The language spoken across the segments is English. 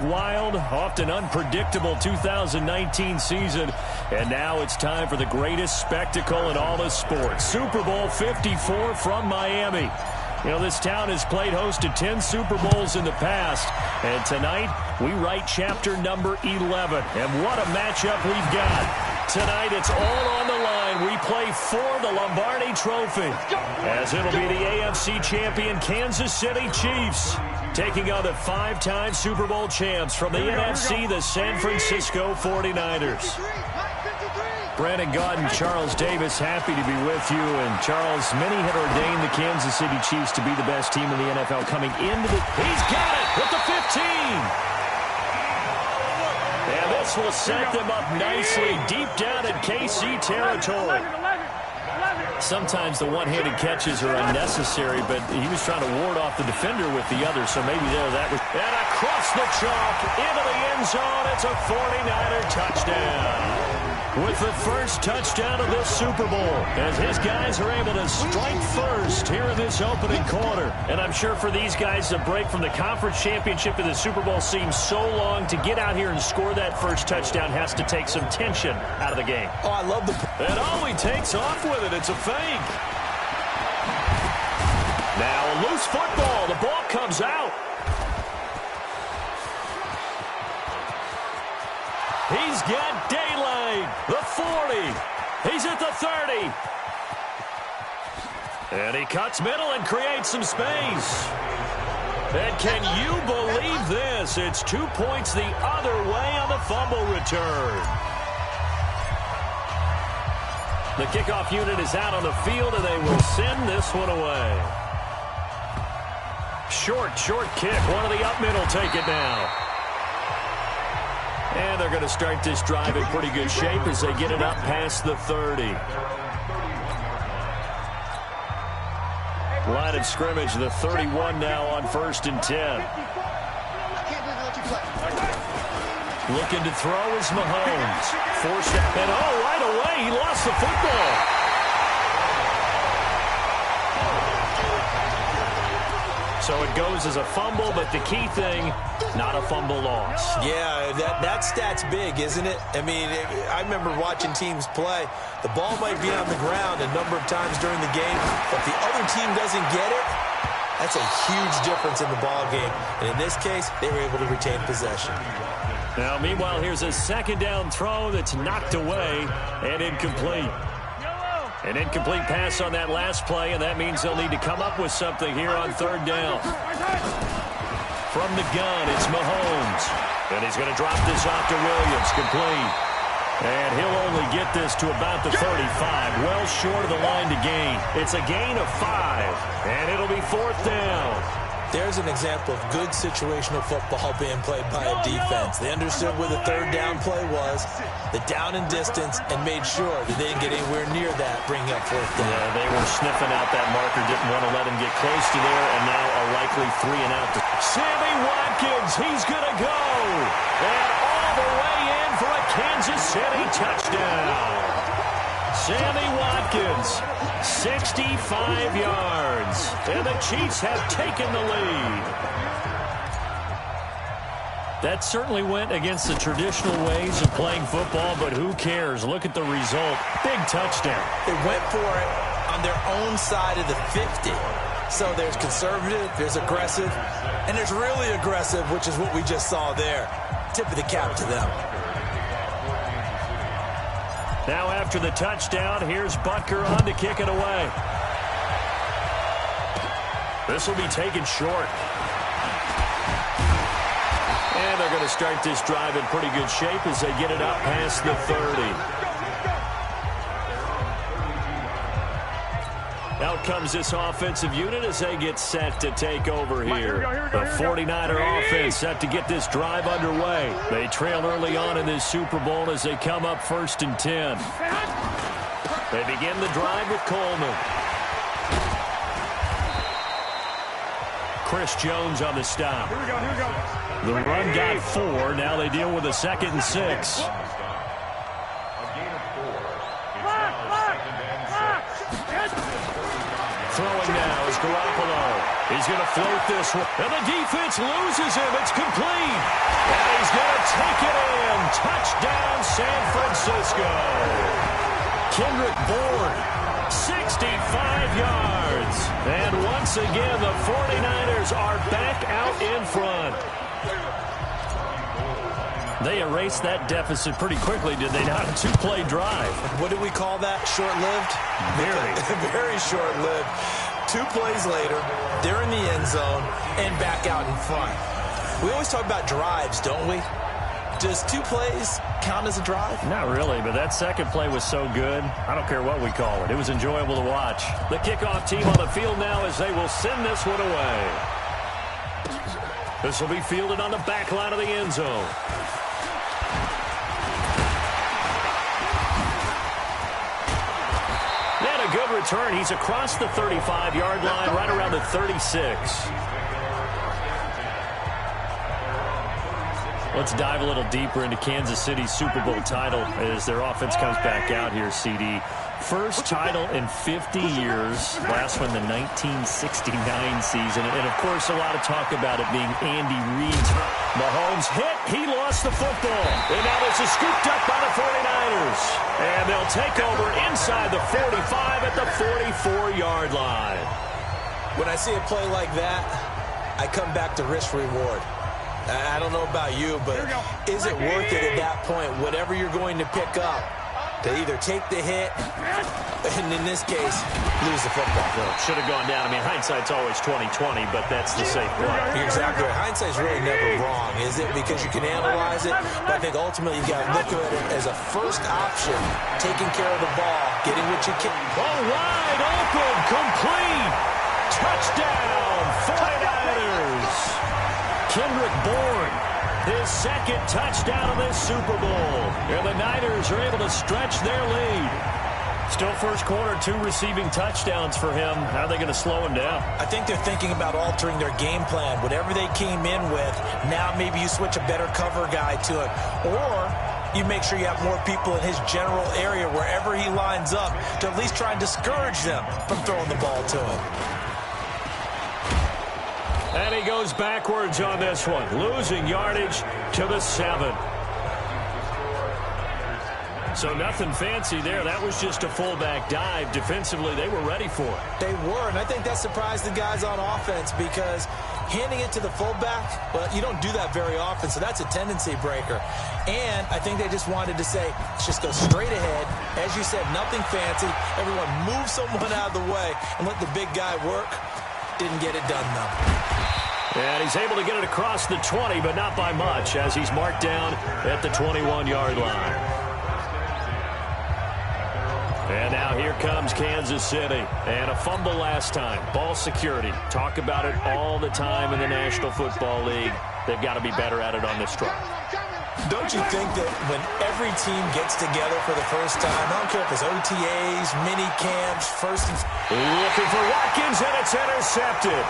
wild, often unpredictable 2019 season. And now it's time for the greatest spectacle in all of sports. Super Bowl 54 from Miami. You know, this town has played host to 10 Super Bowls in the past. And tonight, we write chapter number 11. And what a matchup we've got. Tonight, it's all on the line. We play for the Lombardi Trophy, as it'll be the AFC champion Kansas City Chiefs taking on the 5-time Super Bowl champs from the NFC, the San Francisco 49ers. Brandon Gaudin, Charles Davis, happy to be with you. And Charles, many had ordained the Kansas City Chiefs to be the best team in the NFL coming into the... He's got it with the 15! And this will set them up nicely deep down in KC territory. Sometimes the one-handed catches are unnecessary, but he was trying to ward off the defender with the other, so maybe there that was... And across the chalk, into the end zone, it's a 49er touchdown. With the first touchdown of this Super Bowl, as his guys are able to strike first here in this opening quarter. And I'm sure for these guys, the break from the conference championship to the Super Bowl seems so long. To get out here and score that first touchdown has to take some tension out of the game. Oh, I love the... And oh, he takes off with it. It's a fake. Now a loose football. The ball comes out. He's got daylight. The 40. He's at the 30. And he cuts middle and creates some space. And can you believe this? It's 2 points the other way on the fumble return. The kickoff unit is out on the field, and they will send this one away. Short kick. One of the up middle take it now. And they're going to start this drive in pretty good shape as they get it up past the 30. Line of scrimmage, the 31 now on 1st and 10. Looking to throw is Mahomes. Forced it, and right away, he lost the football. So it goes as a fumble, but the key thing, not a fumble loss. Yeah, that stat's big, isn't it? I mean, I remember watching teams play. The ball might be on the ground a number of times during the game, but if the other team doesn't get it, that's a huge difference in the ball game. And in this case, they were able to retain possession. Now, meanwhile, here's a second down throw that's knocked away and incomplete. An incomplete pass on that last play, and that means they'll need to come up with something here on 3rd down. From the gun, it's Mahomes. And he's going to drop this off to Williams, complete. And he'll only get this to about the 35, well short of the line to gain. It's a gain of 5, and it'll be 4th down. There's an example of good situational football being played by a defense. They understood where the 3rd down play was, the down and distance, and made sure that they didn't get anywhere near that, bringing up 4th down. Yeah, they were sniffing out that marker, didn't want to let him get close to there, and now a likely 3 and out. Sammy Watkins, he's going to go. And all the way in for a Kansas City touchdown. Sammy Watkins, 65 yards, and the Chiefs have taken the lead. That certainly went against the traditional ways of playing football, but who cares? Look at the result. Big touchdown. They went for it on their own side of the 50. So there's conservative, there's aggressive, and there's really aggressive, which is what we just saw there. Tip of the cap to them. Now after the touchdown, here's Butker on to kick it away. This will be taken short. And they're going to start this drive in pretty good shape as they get it up past the 30. Out comes this offensive unit as they get set to take over here. The 49er offense set to get this drive underway. They trail early on in this Super Bowl as they come up 1st and 10. They begin the drive with Coleman. Chris Jones on the stop. Here we go. The run got 4. Now they deal with a 2nd and 6. Throwing now is Garoppolo. He's going to float this one. And the defense loses him. It's complete. And Let's go. Kendrick Bourne, 65 yards. And once again, the 49ers are back out in front. They erased that deficit pretty quickly, did they not? A two-play drive. What do we call that? Short-lived? Very. Very short-lived. 2 plays later, they're in the end zone and back out in front. We always talk about drives, don't we? Does 2 plays count as a drive? Not really, but that second play was so good. I don't care what we call it. It was enjoyable to watch. The kickoff team on the field now as they will send this one away. This will be fielded on the back line of the end zone. And a good return. He's across the 35-yard line, right around the 36. Let's dive a little deeper into Kansas City's Super Bowl title as their offense comes back out here, CD. First title in 50 years. Last one, the 1969 season. And, of course, a lot of talk about it being Andy Reid's. Mahomes hit. He lost the football. And now this is scooped up by the 49ers. And they'll take over inside the 45 at the 44-yard line. When I see a play like that, I come back to risk-reward. I don't know about you, but is it worth it at that point, whatever you're going to pick up, to either take the hit, and in this case, lose the football? Well, should have gone down. I mean, hindsight's always 20/20, but that's the safe play. You're exactly right. Hindsight's really never wrong, is it? Because you can analyze it, but I think ultimately you got to look at it as a first option, taking care of the ball, getting what you can. Oh, wide open, complete, touchdown, 49ers. Kendrick Bourne, his second touchdown of this Super Bowl. And the Niners are able to stretch their lead. Still first quarter, 2 receiving touchdowns for him. How are they going to slow him down? I think they're thinking about altering their game plan. Whatever they came in with, now maybe you switch a better cover guy to it. Or you make sure you have more people in his general area wherever he lines up to at least try and discourage them from throwing the ball to him. And he goes backwards on this one, losing yardage to the 7. So nothing fancy there. That was just a fullback dive. Defensively, they were ready for it. They were, and I think that surprised the guys on offense because handing it to the fullback, well, you don't do that very often, so that's a tendency breaker. And I think they just wanted to say, let's just go straight ahead. As you said, nothing fancy. Everyone move someone out of the way and let the big guy work. Didn't get it done, though. And he's able to get it across the 20, but not by much, as he's marked down at the 21-yard line. And now here comes Kansas City. And a fumble last time. Ball security. Talk about it all the time in the National Football League. They've got to be better at it on this drive. Don't you think that when every team gets together for the first time, I don't care if it's OTAs, mini camps, looking for Watkins, and it's intercepted.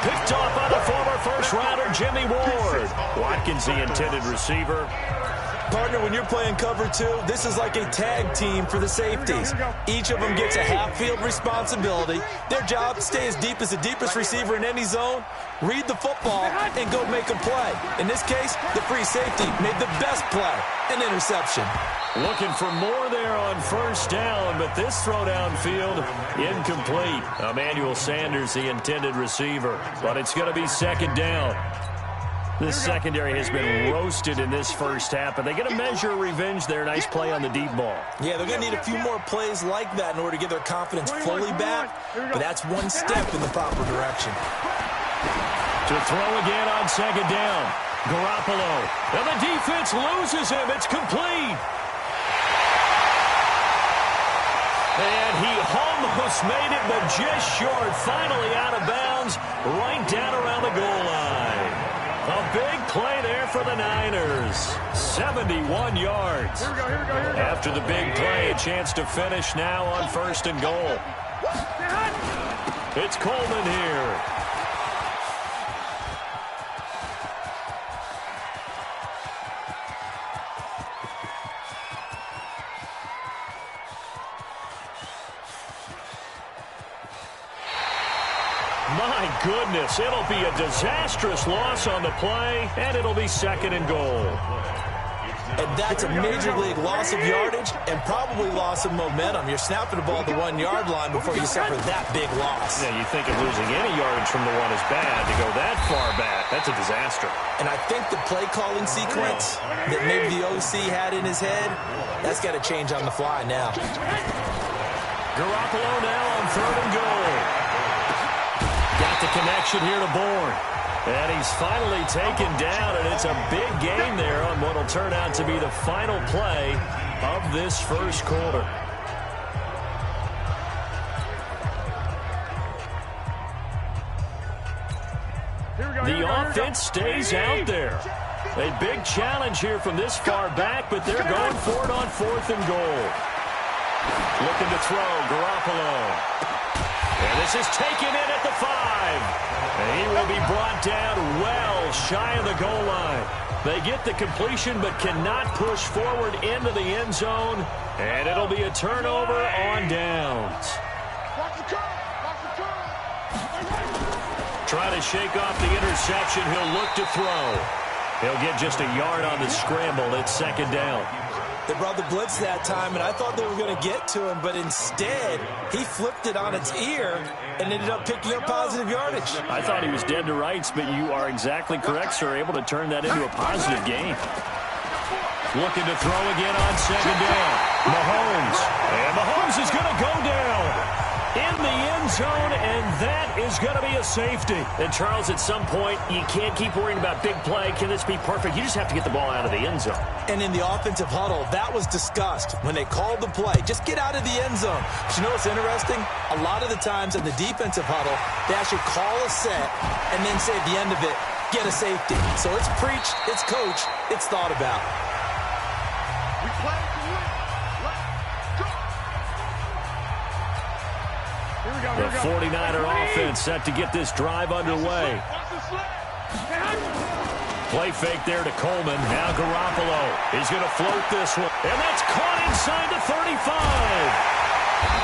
Picked off by the former first-rounder, Jimmy Ward. Watkins, the intended receiver. Partner, when you're playing cover 2, this is like a tag team for the safeties. Each of them gets a half-field responsibility. Their job, stay as deep as the deepest receiver in any zone, read the football, and go make a play. In this case, the free safety made the best play, an interception. Looking for more there on first down, but this throw downfield, incomplete. Emmanuel Sanders, the intended receiver, but it's going to be second down. This secondary has been roasted in this first half, but they're going to measure revenge there. Nice play on the deep ball. Yeah, they're going to need a few more plays like that in order to get their confidence fully back, but that's one step in the proper direction. To throw again on second down. Garoppolo. And the defense loses him. It's complete. And he almost made it, but just short. Finally out of bounds, right down around the goal line. A big play there for the Niners. 71 yards. Here we go. After the big play, a chance to finish now on first and goal. It's Coleman here. My goodness, it'll be a disastrous loss on the play, and it'll be second and goal. And that's a major league loss of yardage and probably loss of momentum. You're snapping the ball at the 1 yard line before you suffer that big loss. Yeah, you think of losing any yardage from the one is bad. To go that far back, that's a disaster. And I think the play calling sequence that maybe the OC had in his head, that's got to change on the fly now. Garoppolo now on 3rd and goal. Got the connection here to Bourne. And he's finally taken down, and it's a big gain there on what will turn out to be the final play of this first quarter. The offense stays out there. A big challenge here from this far back, but they're going for it on 4th and goal. Looking to throw, Garoppolo. And this is taken in at the 5. And he will be brought down well shy of the goal line. They get the completion but cannot push forward into the end zone. And it'll be a turnover on downs. Trying to shake off the interception. He'll look to throw. He'll get just a yard on the scramble. It's 2nd down. They brought the blitz that time, and I thought they were going to get to him, but instead, he flipped it on its ear and ended up picking up positive yardage. I thought he was dead to rights, but you are exactly correct, sir. Able to turn that into a positive gain. Looking to throw again on 2nd down. Mahomes. And Mahomes is going to go down in the end zone, and that is going to be a safety. And, Charles, at some point, you can't keep worrying about big play. Can this be perfect? You just have to get the ball out of the end zone. And in the offensive huddle, that was discussed when they called the play. Just get out of the end zone. But you know what's interesting? A lot of the times in the defensive huddle, they actually call a set and then say at the end of it, get a safety. So it's preached, it's coached, it's thought about. We play to win. Let's go. The 49er offense set to get this drive underway. Play fake there to Coleman. Now Garoppolo. He's going to float this one. And that's caught inside the 35.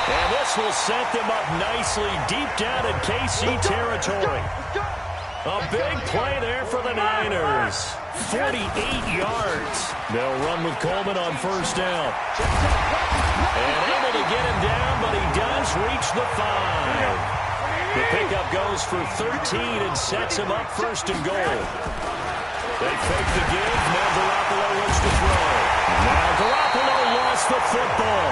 And this will set them up nicely deep down in KC territory. A big play there for the Niners. 48 yards. They'll run with Coleman on 1st down. And able to get him down, but he does reach the 5. The pickup goes for 13 and sets him up 1st and goal. They fake the give. Now Garoppolo looks to throw. Now Garoppolo lost the football.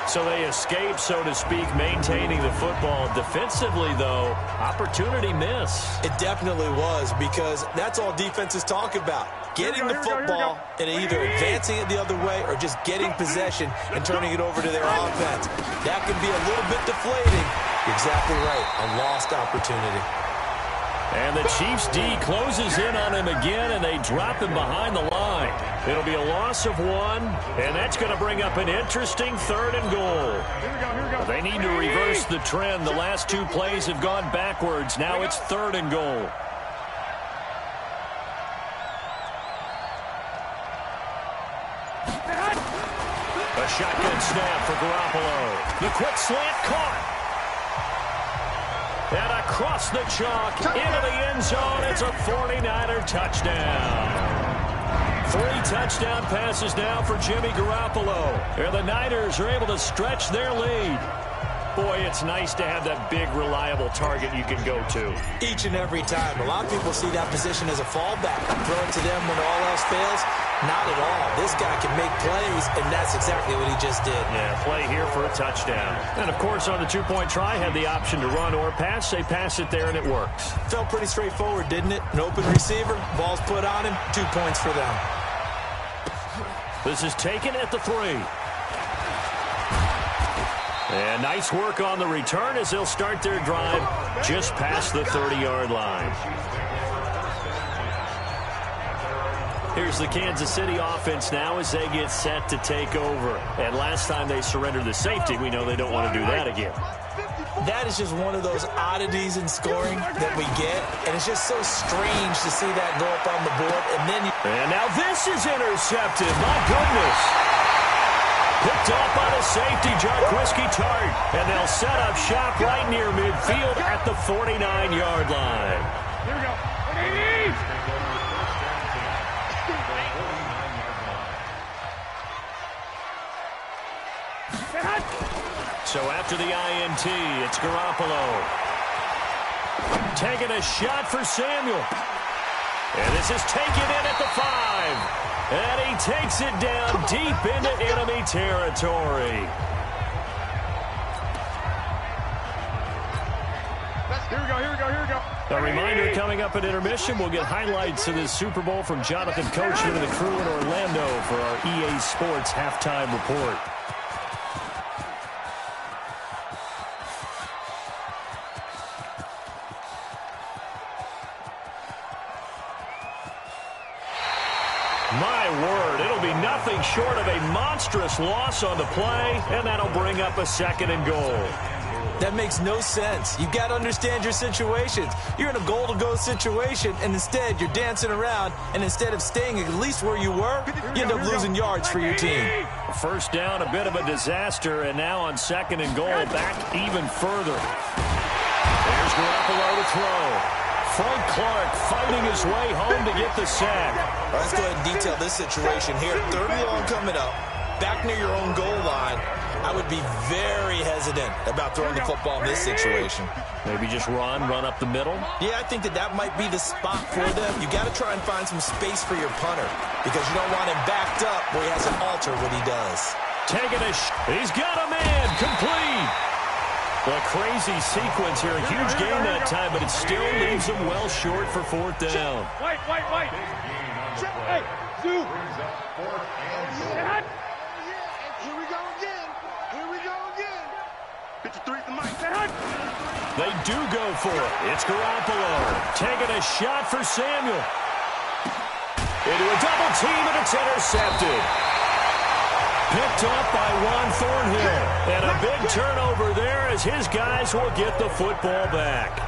So they escape, so to speak, maintaining the football. Defensively, though, opportunity miss. It definitely was, because that's all defenses talk about. Getting the football and either advancing it the other way or just getting possession and turning it over to their offense. That can be a little bit deflating. You're exactly right. A lost opportunity. And the Chiefs' D closes in on him again, and they drop him behind the line. It'll be a loss of 1, and that's going to bring up an interesting 3rd and goal. They need to reverse the trend. The last 2 plays have gone backwards. Now it's 3rd and goal. A shotgun snap for Garoppolo. The quick slant caught. And across the chalk, into the end zone, it's a 49er touchdown. 3 touchdown passes now for Jimmy Garoppolo. And the Niners are able to stretch their lead. Boy, it's nice to have that big, reliable target you can go to. Each and every time. A lot of people see that position as a fallback. Throw it to them when all else fails. Not at all. This guy can make plays, and that's exactly what he just did. Yeah, play here for a touchdown. And, of course, on the 2-point try, had the option to run or pass. They pass it there, and it works. Felt pretty straightforward, didn't it? An open receiver, ball's put on him, 2 points for them. This is taken at the 3. And nice work on the return as they'll start their drive just past the 30-yard line. Here's the Kansas City offense now as they get set to take over. And last time they surrendered the safety, we know they don't want to do that again. That is just one of those oddities in scoring that we get. And it's just so strange to see that go up on the board. And now this is intercepted. My goodness. Picked off by the safety, Jarquiski Tart. And they'll set up shop right near midfield at the 49-yard line. Here we go. after the INT. It's Garoppolo. Taking a shot for Samuel. And this is taken in at the 5. And he takes it down deep into enemy territory. Here we go, here we go, here we go. A reminder coming up at intermission, we'll get highlights of this Super Bowl from Jonathan Coachman and the crew in Orlando for our EA Sports halftime report. My word, it'll be nothing short of a monstrous loss on the play, and that'll bring up a 2nd and goal. That makes no sense. You've got to understand your situations. You're in a goal-to-go situation, and instead you're dancing around, and instead of staying at least where you were, you end up losing yards for your team. First down, a bit of a disaster, and now on 2nd and goal, back even further. There's Garoppolo to throw. Frank Clark fighting his way home to get the sack. All right, let's go ahead and detail this situation here. 3rd and long coming up, back near your own goal line. I would be very hesitant about throwing the football in this situation. Maybe just run up the middle? Yeah, I think that might be the spot for them. You got to try and find some space for your punter because you don't want him backed up where he has to alter what he does. Taking a he's got a man, complete. A crazy sequence here, a huge game that time, but it still leaves him well short for 4th down. Wait. Hey, Zoo. Here we go again. 53 the mic. They do go for it. It's Garoppolo taking a shot for Samuel. Into a double team, and it's intercepted. Picked off by Juan Thornhill. And a big turnover there as his guys will get the football back.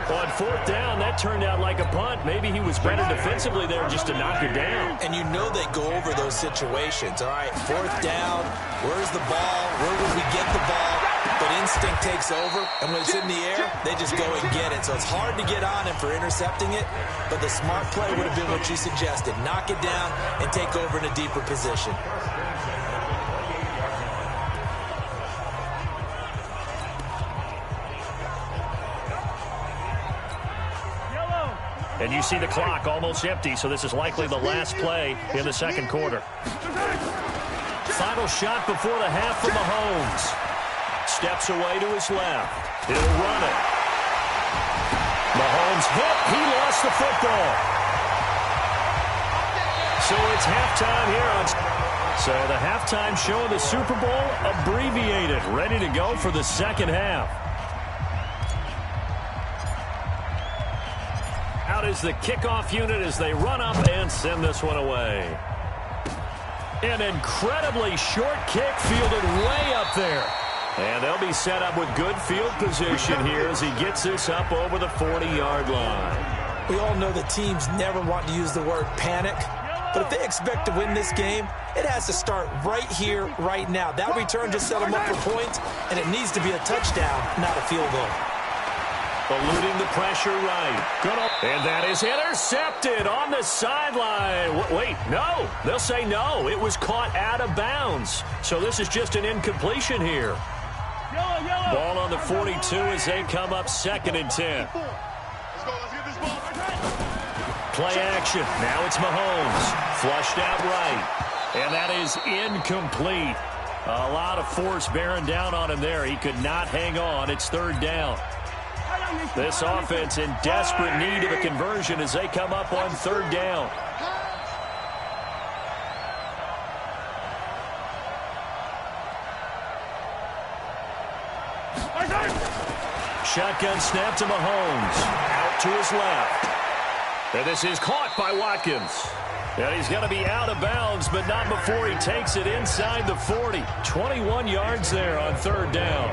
On 4th down, that turned out like a punt. Maybe he was better defensively there just to knock it down. And you know they go over those situations. All right, 4th down, where's the ball? Where would we get the ball? But instinct takes over, and when it's in the air, they just go and get it. So it's hard to get on him for intercepting it, but the smart play would have been what you suggested. Knock it down and take over in a deeper position. And you see the clock almost empty, so this is likely the last play in the 2nd quarter. Final shot before the half from Mahomes. Steps away to his left. He'll run it. Mahomes hit. He lost the football. So it's halftime here on... So the halftime show of the Super Bowl abbreviated, ready to go for the 2nd half. Out is the kickoff unit as they run up and send this one away. An incredibly short kick fielded way up there. And they'll be set up with good field position here as he gets this up over the 40-yard line. We all know that teams never want to use the word panic. But if they expect to win this game, it has to start right here, right now. That return just set them up for points, and it needs to be a touchdown, not a field goal. Eluding the pressure right. And that is intercepted on the sideline. Wait, no. They'll say no. It was caught out of bounds. So this is just an incompletion here. Ball on the 42 as they come up 2nd and 10. Let's get this ball. Play action. Now it's Mahomes. Flushed out right. And that is incomplete. A lot of force bearing down on him there. He could not hang on. It's 3rd down. This offense in desperate need of a conversion as they come up on 3rd down. Shotgun snap to Mahomes. Out to his left. And this is caught by Watkins. And he's going to be out of bounds, but not before he takes it inside the 40. 21 yards there on 3rd down.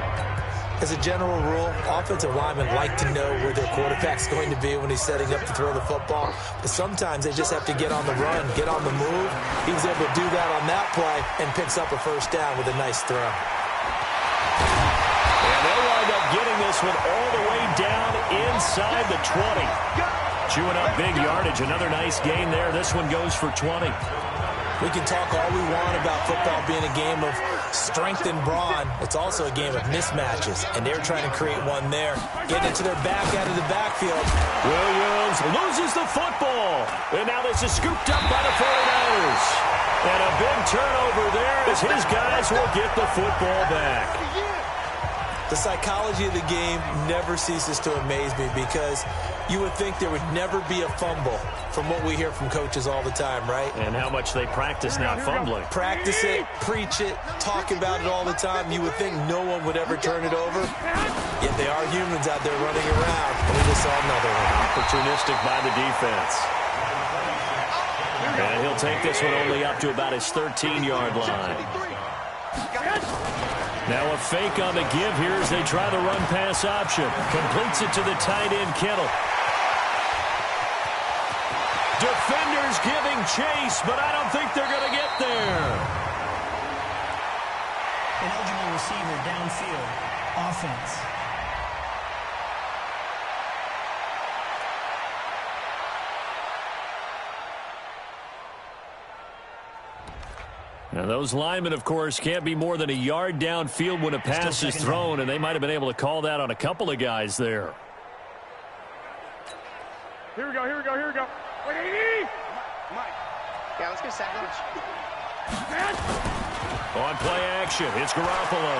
As a general rule, offensive linemen like to know where their quarterback's going to be when he's setting up to throw the football. But sometimes they just have to get on the run, get on the move. He was able to do that on that play and picks up a 1st down with a nice throw. And they'll wind up getting this one all the way down inside the 20. Chewing up big yardage. Another nice gain there. This one goes for 20. We can talk all we want about football being a game of strength and brawn. It's also a game of mismatches, and they're trying to create one there. Getting it to their back out of the backfield. Williams loses the football. And now this is scooped up by the 49ers. And a big turnover there as his guys will get the football back. The psychology of the game never ceases to amaze me because you would think there would never be a fumble from what we hear from coaches all the time, right? And how much they practice not fumbling. Practice it, preach it, talk about it all the time. You would think no one would ever turn it over. Yet they are humans out there running around. And we just saw another one. Opportunistic by the defense. And he'll take this one only up to about his 13-yard line. Now a fake on the give here as they try the run-pass option. Completes it to the tight end, Kittle. Defenders giving chase, but I don't think they're going to get there. An eligible receiver downfield. Offense. Now those linemen, of course, can't be more than a yard downfield when a pass is thrown, and they might have been able to call that on a couple of guys there. Here we go, here we go, here we go. Wait, Mike. Yeah, let's get a second. On play action, it's Garoppolo.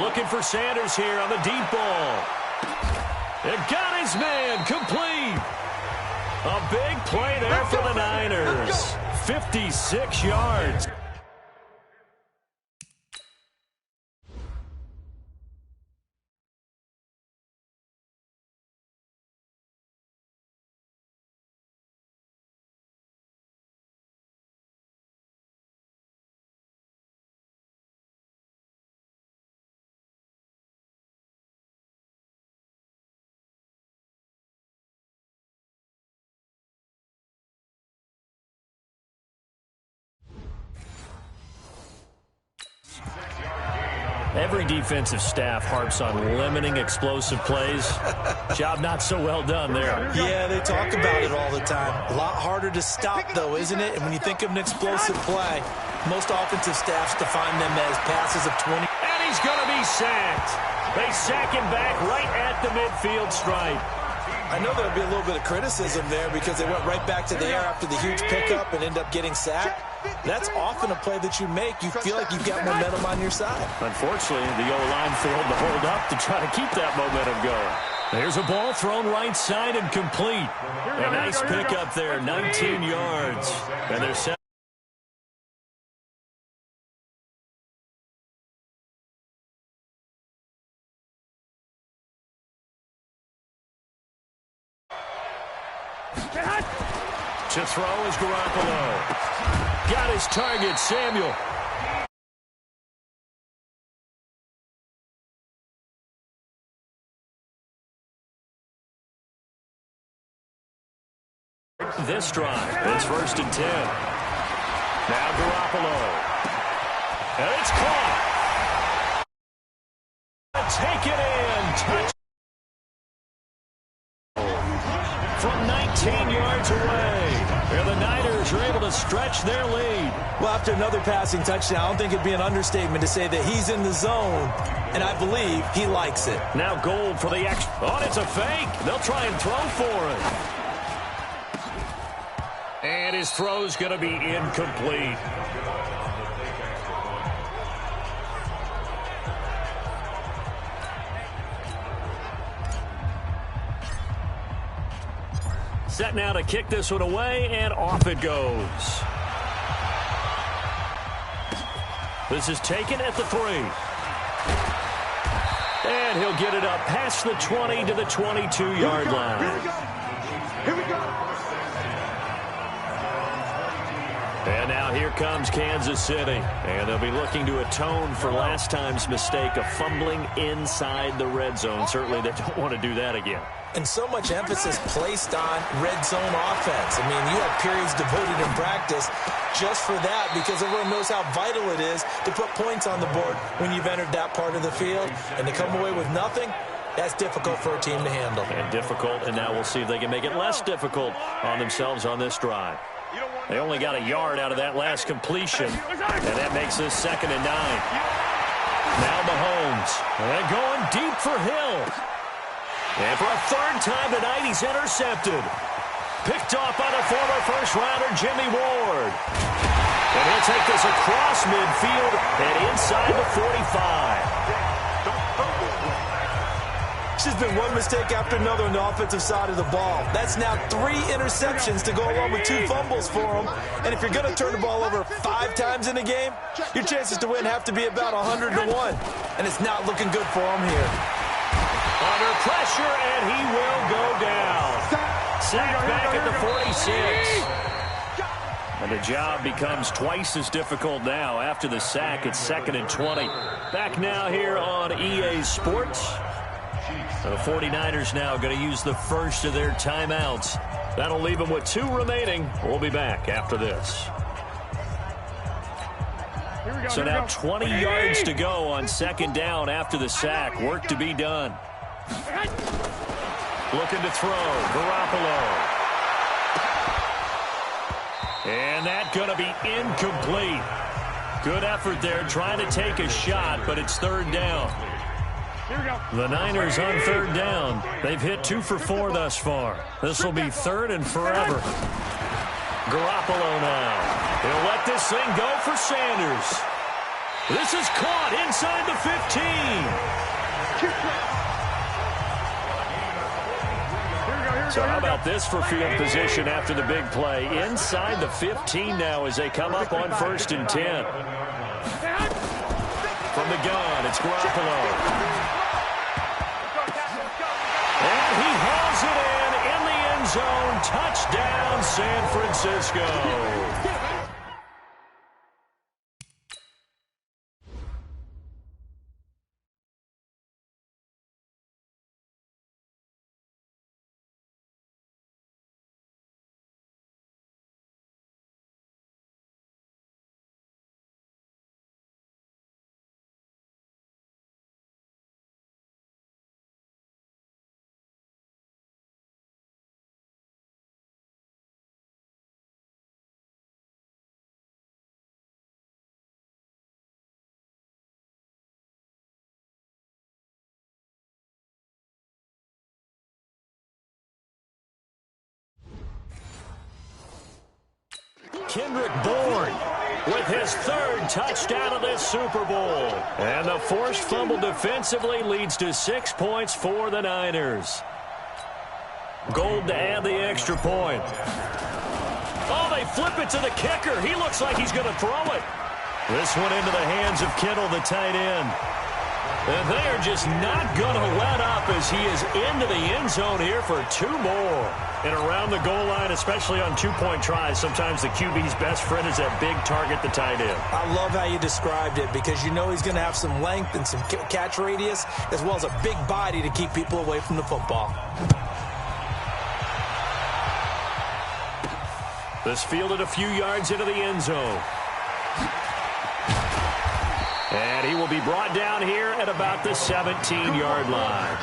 Looking for Sanders here on the deep ball. And got his man complete. A big play there for the Niners. 56 yards. Every defensive staff harps on limiting explosive plays. Job not so well done there. Yeah, they talk about it all the time. A lot harder to stop, though, isn't it? And when you think of an explosive play, most offensive staffs define them as passes of 20. And he's going to be sacked. They sack him back right at the midfield stripe. I know there'll be a little bit of criticism there because they went right back to the air after the huge pickup and end up getting sacked. That's often a play that you make. You feel like you've got momentum on your side. Unfortunately, the O-line failed to hold up to try to keep that momentum going. There's a ball thrown right side and complete. A nice pickup there, 19 yards. And they're set. To throw is Garoppolo. Got his target, Samuel. This drive, it's 1st and 10. Now Garoppolo. And it's caught. Take it in. Touch. From 19 yards away. And the Niners are able to stretch their lead. Well, after another passing touchdown, I don't think it'd be an understatement to say that he's in the zone, and I believe he likes it. Now Gold for the extra. Oh, it's a fake. They'll try and throw for it. And his throw's going to be incomplete. Set now to kick this one away, and off it goes. This is taken at the 3. And he'll get it up past the 20 to the 22-yard line. Here we go. And now here comes Kansas City. And they'll be looking to atone for last time's mistake of fumbling inside the red zone. Certainly they don't want to do that again. And so much emphasis placed on red zone offense. I mean, you have periods devoted in practice just for that because everyone knows how vital it is to put points on the board when you've entered that part of the field. And to come away with nothing, that's difficult for a team to handle. And difficult, and now we'll see if they can make it less difficult on themselves on this drive. They only got a yard out of that last completion, and that makes this 2nd and 9. Now Mahomes, and going deep for Hill. And for a 3rd time tonight, he's intercepted. Picked off by the former first-rounder Jimmy Ward. And he'll take this across midfield and inside the 45. It's just been one mistake after another on the offensive side of the ball. That's now 3 interceptions to go along with 2 fumbles for him. And if you're going to turn the ball over 5 times in a game, your chances to win have to be about 100 to 1. And it's not looking good for him here. Under pressure, and he will go down. Sacked back at the 46. And the job becomes twice as difficult now. After the sack, it's 2nd and 20. Back now here on EA Sports. The 49ers now going to use the first of their timeouts. That'll leave them with 2 remaining. We'll be back after this. So now 20 yards to go on 2nd down after the sack. Work to be done. Looking to throw. Garoppolo. And that's going to be incomplete. Good effort there trying to take a shot, but it's 3rd down. The Niners on 3rd down. They've hit 2 for 4 thus far. This will be 3rd and forever. Garoppolo now. He'll let this thing go for Sanders. This is caught inside the 15. So how about this for field position after the big play? Inside the 15 now as they come up on 1st and 10. From the gun, it's Garoppolo. And he hauls it in the end zone. Touchdown, San Francisco. Kendrick Bourne with his 3rd touchdown of this Super Bowl. And the forced fumble defensively leads to 6 points for the Niners. Gold to add the extra point. Oh, they flip it to the kicker. He looks like he's going to throw it. This one into the hands of Kittle, the tight end. And they are just not going to let up as he is into the end zone here for 2 more. And around the goal line, especially on 2-point tries, sometimes the QB's best friend is that big target, the tight end. I love how you described it because you know he's going to have some length and some catch radius as well as a big body to keep people away from the football. This fielded a few yards into the end zone. And he will be brought down here at about the 17-yard line.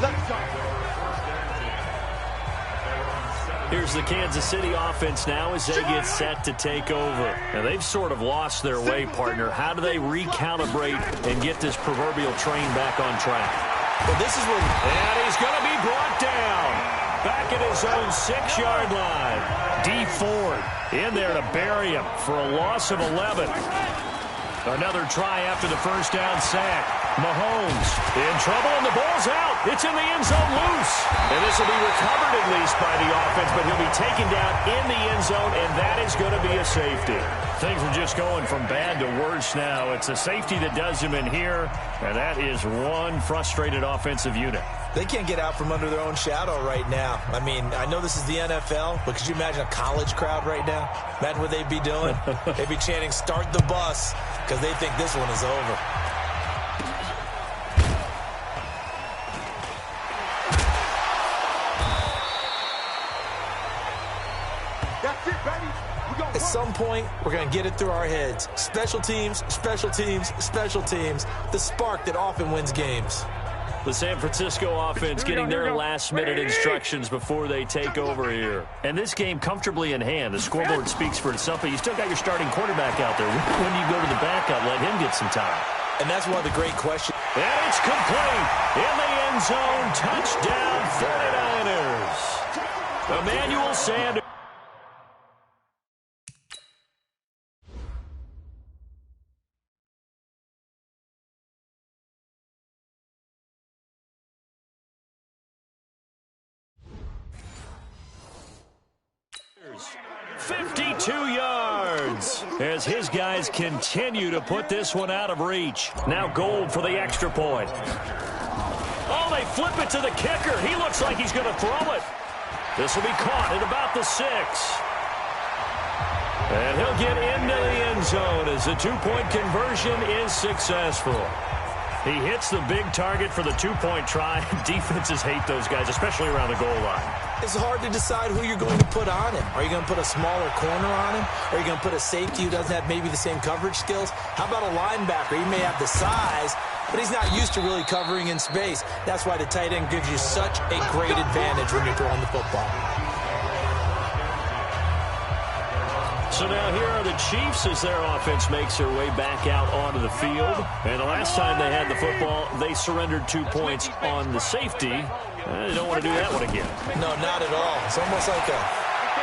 Let's go. Here's the Kansas City offense now as they get set to take over. Now, they've sort of lost their way, partner. How do they recalibrate and get this proverbial train back on track? Well, this is when... And he's going to be brought down. Back at his own 6-yard line. D. Ford in there to bury him for a loss of 11. Another try after the first down sack. Mahomes in trouble, and the ball's out. It's in the end zone loose. And this will be recovered at least by the offense, but he'll be taken down in the end zone, and that is going to be a safety. Things are just going from bad to worse now. It's a safety that does him in here, and that is one frustrated offensive unit. They can't get out from under their own shadow right now. I mean, I know this is the NFL, but could you imagine a college crowd right now? Imagine what they'd be doing. They'd be chanting, "Start the bus," because they think this one is over. That's it, baby. At some point, we're going to get it through our heads. Special teams, special teams, special teams. The spark that often wins games. The San Francisco offense getting their last-minute instructions before they take over here. And this game comfortably in hand. The scoreboard speaks for itself, but you still got your starting quarterback out there. When do you go to the backup, let him get some time? And that's one of the great questions. And it's complete. In the end zone, touchdown 49ers. Emmanuel Sanders. Yards as his guys continue to put this one out of reach. Now Gold for the extra point. Oh, they flip it to the kicker. He looks like he's going to throw it. This will be caught at about the 6. And he'll get into the end zone as the two-point conversion is successful. He hits the big target for the two-point try. Defenses hate those guys, especially around the goal line. It's hard to decide who you're going to put on him. Are you going to put a smaller corner on him? Are you going to put a safety who doesn't have maybe the same coverage skills? How about a linebacker? He may have the size, but he's not used to really covering in space. That's why the tight end gives you such a great advantage when you're throwing the football. So now here are the Chiefs as their offense makes their way back out onto the field. And the last time they had the football, they surrendered 2 points on the safety. They don't want to do that one again. No, not at all. It's almost like a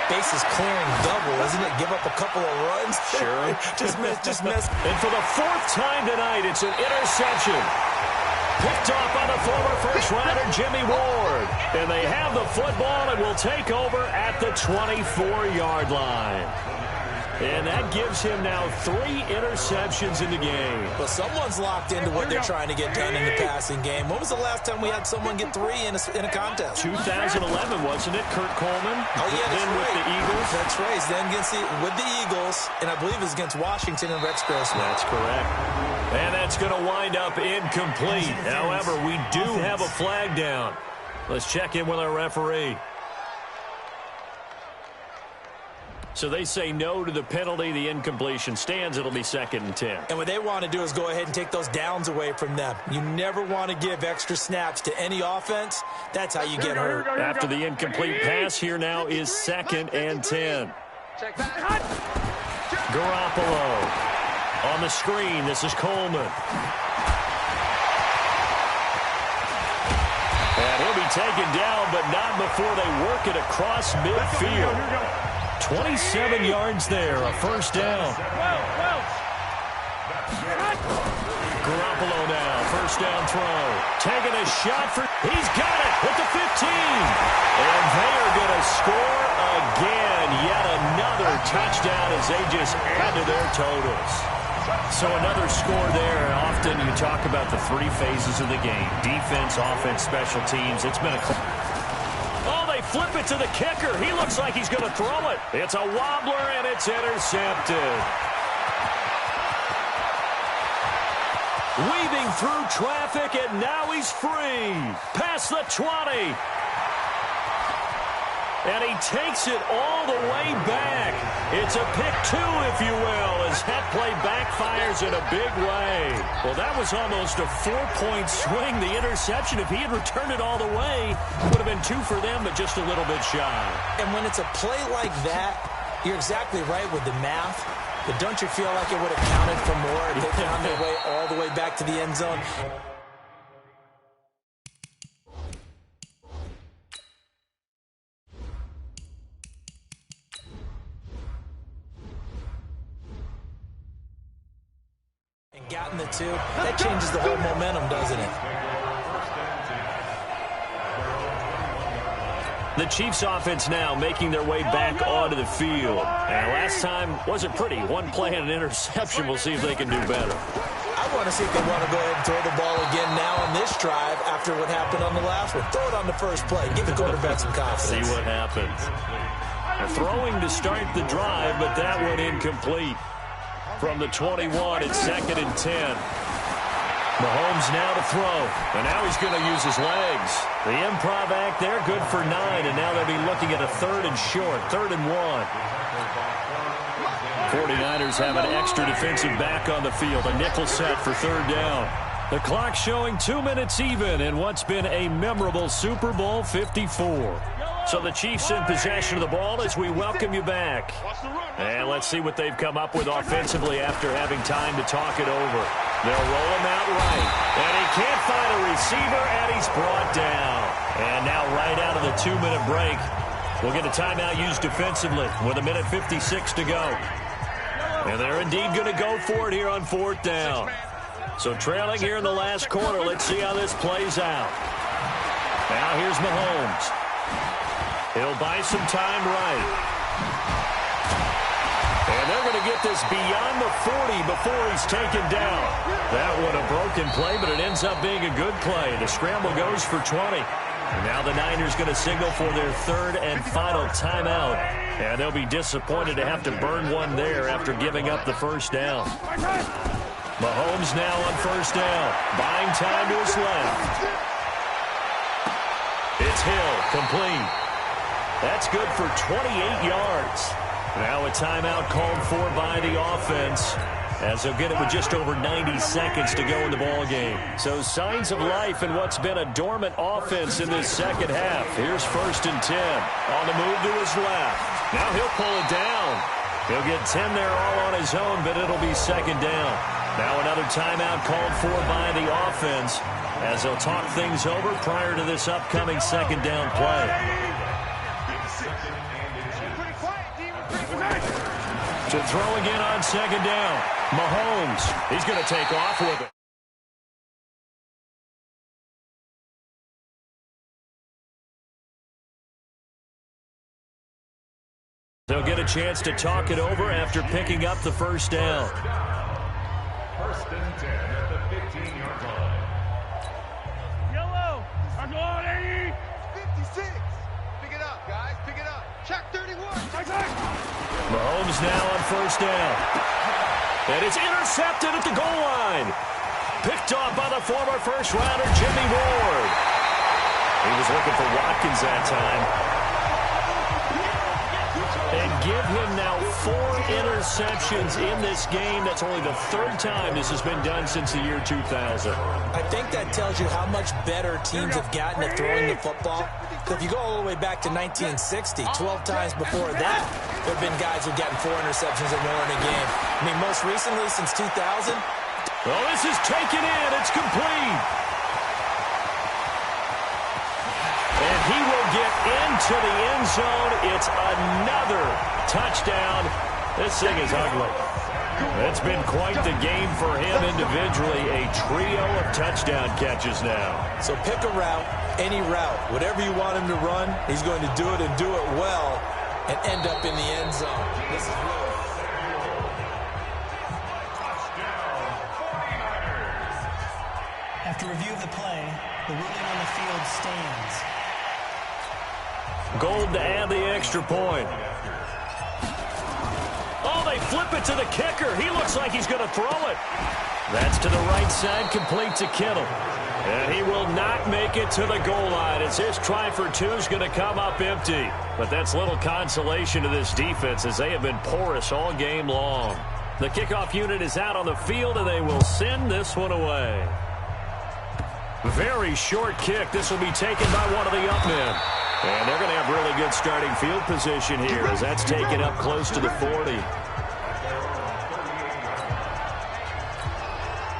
bases clearing double, isn't it? Give up a couple of runs. Sure. just miss. And for the 4th time tonight, it's an interception. Picked off by the former first-rounder Jimmy Ward. And they have the football and will take over at the 24-yard line. And that gives him now 3 interceptions in the game. Well, someone's locked into what they're trying to get done in the passing game. When was the last time we had someone get 3 in a contest? 2011, wasn't it? Kurt Coleman. Oh, yeah, that's then right. With the Eagles. That's right. Then with the Eagles, and I believe it was against Washington and Rex Grossman. That's correct. And that's going to wind up incomplete. However, we do have a flag down. Let's check in with our referee. So they say no to the penalty. The incompletion stands. It'll be 2nd and 10. And what they want to do is go ahead and take those downs away from them. You never want to give extra snaps to any offense. That's how you get hurt. After the incomplete pass, here now is 2nd and 10. Garoppolo on the screen. This is Coleman. And he'll be taken down, but not before they work it across midfield. 27 yards there, a first down. Garoppolo now, first down throw. Taking a shot for, he's got it at the 15. And they are going to score again. Yet another touchdown as they just add to their totals. So another score there. Often you talk about the 3 phases of the game. Defense, offense, special teams. It's been a... Oh, they flip it to the kicker. He looks like he's going to throw it. It's a wobbler, and it's intercepted. Weaving through traffic, and now he's free. Past the 20. And he takes it all the way back. It's a pick 2, if you will, as that play backfires in a big way. Well, that was almost a 4-point swing, the interception. If he had returned it all the way, it would have been 2 for them, but just a little bit shy. And when it's a play like that, you're exactly right with the math. But don't you feel like it would have counted for more if they found their way all the way back to the end zone? Gotten the 2. That changes the whole momentum, doesn't it? The Chiefs offense now making their way back onto the field. And last time wasn't pretty. 1 play and an interception. We'll see if they can do better. I want to see if they want to go ahead and throw the ball again now on this drive after what happened on the last one. Throw it on the first play. Give the quarterback some confidence. See what happens. They're throwing to start the drive, but that one incomplete. From the 21, it's 2nd and 10. Mahomes now to throw, and now he's going to use his legs. The improv act there, good for 9, and now they'll be looking at a 3rd and short, 3rd and 1. 49ers have an extra defensive back on the field, a nickel set for 3rd down. The clock showing 2 minutes even in what's been a memorable Super Bowl 54. So the Chiefs in possession of the ball as we welcome you back. And let's see what they've come up with offensively after having time to talk it over. They'll roll him out right. And he can't find a receiver, and he's brought down. And now right out of the 2-minute break, we'll get a timeout used defensively with 1:56 to go. And they're indeed going to go for it here on 4th down. So trailing here in the last quarter, let's see how this plays out. Now here's Mahomes. He'll buy some time right. And they're going to get this beyond the 40 before he's taken down. That one a broken play, but it ends up being a good play. The scramble goes for 20. And now the Niners going to signal for their 3rd and final timeout. And they'll be disappointed to have to burn one there after giving up the first down. Mahomes now on 1st down. Buying time to his left. It's Hill, complete. That's good for 28 yards. Now a timeout called for by the offense, as they'll get it with just over 90 seconds to go in the ball game. So signs of life in what's been a dormant offense in this second half. Here's 1st and 10. On the move to his left. Now he'll pull it down. He'll get 10 there all on his own, but it'll be 2nd down. Now another timeout called for by the offense, as they'll talk things over prior to this upcoming 2nd down play. To throw again on 2nd down. Mahomes, he's going to take off with it. They'll get a chance to talk it over after picking up the 1st down. 1st and 10 at the 15-yard line. Yellow. I'm going 80. 56. Pick it up, guys. Pick it up. Check 31. Mahomes now on 1st down. And it's intercepted at the goal line. Picked off by the former first-rounder, Jimmy Ward. He was looking for Watkins that time. And give him now 4 interceptions in this game. That's only the 3rd time this has been done since the year 2000. I think that tells you how much better teams have gotten at throwing the football. If you go all the way back to 1960, 12 times before that, there have been guys who've gotten 4 interceptions or more in a game. I mean, most recently, since 2000. Well, this is taken in. It's complete. And he will get into the end zone. It's another touchdown. This thing is ugly. It's been quite the game for him individually. A trio of touchdown catches now. So pick a route, any route. Whatever you want him to run, he's going to do it and do it well and end up in the end zone. This is really... After review of the play, the ruling on the field stands. Gold to add the extra point. Oh, they flip it to the kicker. He looks like he's going to throw it. That's to the right side, complete to Kittle. And he will not make it to the goal line as his try for 2 is going to come up empty. But that's little consolation to this defense as they have been porous all game long. The kickoff unit is out on the field, and they will send this one away. Very short kick. This will be taken by one of the up men. And they're going to have really good starting field position here as that's taken up close to the 40.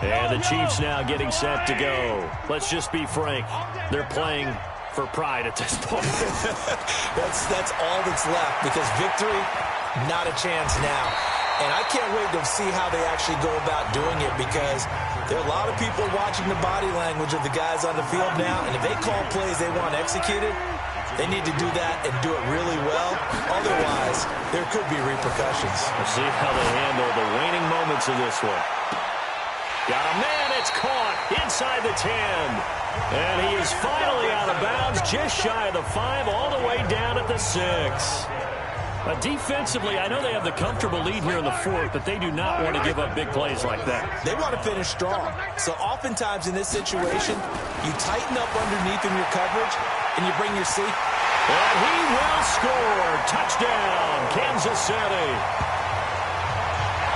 And the Chiefs now getting set to go. Let's just be frank. They're playing for pride at this point. that's all that's left, because victory, not a chance now. And I can't wait to see how they actually go about doing it, because there are a lot of people watching the body language of the guys on the field now, and if they call plays they want executed, they need to do that and do it really well. Otherwise, there could be repercussions. We'll see how they handle the waning moments of this one. Got a man, it's caught inside the 10. And he is finally out of bounds, just shy of the 5, all the way down at the 6. Defensively, I know they have the comfortable lead here in the 4th, but they do not want to give up big plays like that. They want to finish strong. So oftentimes in this situation, you tighten up underneath in your coverage, and you bring your seat. And he will score. Touchdown, Kansas City.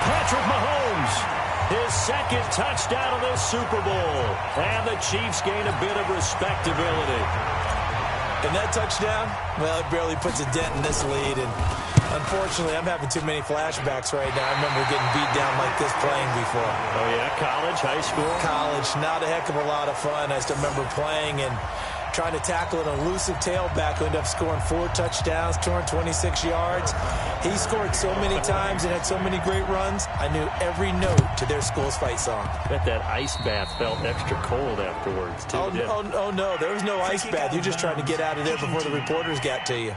Patrick Mahomes His second touchdown of this Super Bowl. And the Chiefs gain a bit of respectability. And that touchdown, well, it barely puts a dent in this lead. And unfortunately, I'm having too many flashbacks right now. I remember getting beat down like this playing before. Oh, yeah? College, high school? College, not a heck of a lot of fun. I still remember playing and trying to tackle an elusive tailback who ended up scoring 4 touchdowns, 226 yards. He scored so many times and had so many great runs, I knew every note to their school's fight song. I bet that ice bath felt extra cold afterwards, too. Oh, no, there was no ice bath. You're just trying to get out of there before the reporters got to you.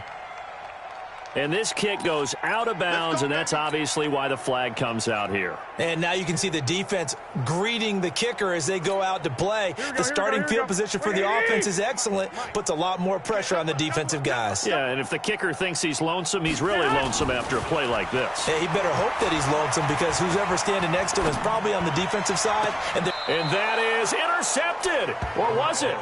And this kick goes out of bounds, and that's obviously why the flag comes out here. And now you can see the defense greeting the kicker as they go out to play. The starting field position for the offense is excellent, puts a lot more pressure on the defensive guys. Yeah, and if the kicker thinks he's lonesome, he's really lonesome after a play like this. Yeah, he better hope that he's lonesome because who's ever standing next to him is probably on the defensive side. And that is intercepted. Or was it?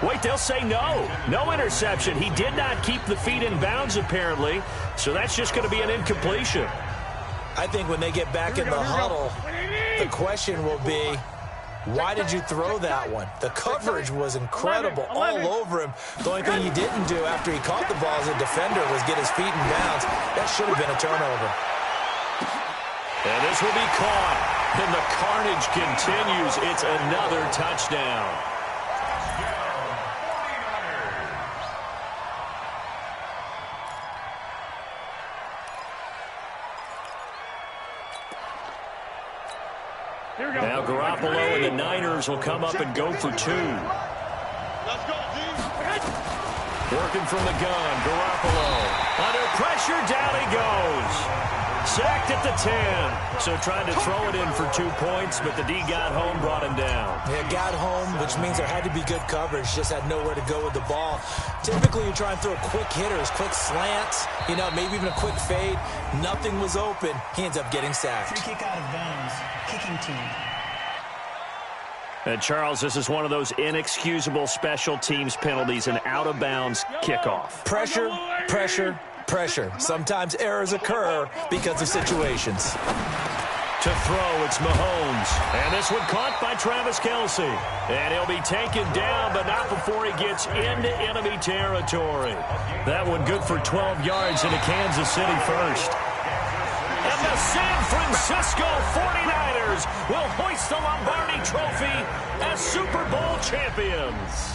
Wait, they'll say no. No interception. He did not keep the feet in bounds, apparently. So that's just going to be an incompletion. I think when they get back in the huddle, the question will be, why did you throw that one? The coverage was incredible all over him. The only thing he didn't do after he caught the ball as a defender was get his feet in bounds. That should have been a turnover. And this will be caught. And the carnage continues. It's another touchdown. Now Garoppolo and the Niners will come up and go for 2. Let's go, team. Working from the gun, Garoppolo. Under pressure, down he goes. Sacked at the 10. So trying to throw it in for 2 points, but the D got home, brought him down. Yeah, got home, which means there had to be good coverage. Just had nowhere to go with the ball. Typically, you try and throw quick hitters, quick slants, maybe even a quick fade. Nothing was open. He ends up getting sacked. Free kick out of bounds. Kicking team. And Charles, this is one of those inexcusable special teams penalties, an out-of-bounds kickoff. Pressure, pressure, pressure. Sometimes errors occur because of situations. To throw, it's Mahomes. And this one caught by Travis Kelce. And he'll be taken down, but not before he gets into enemy territory. That one good for 12 yards into Kansas City first. And the San Francisco 49ers will hoist the Lombardi Trophy as Super Bowl champions.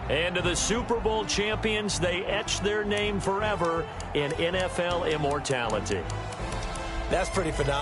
And to the Super Bowl champions, they etch their name forever in NFL immortality. That's pretty phenomenal.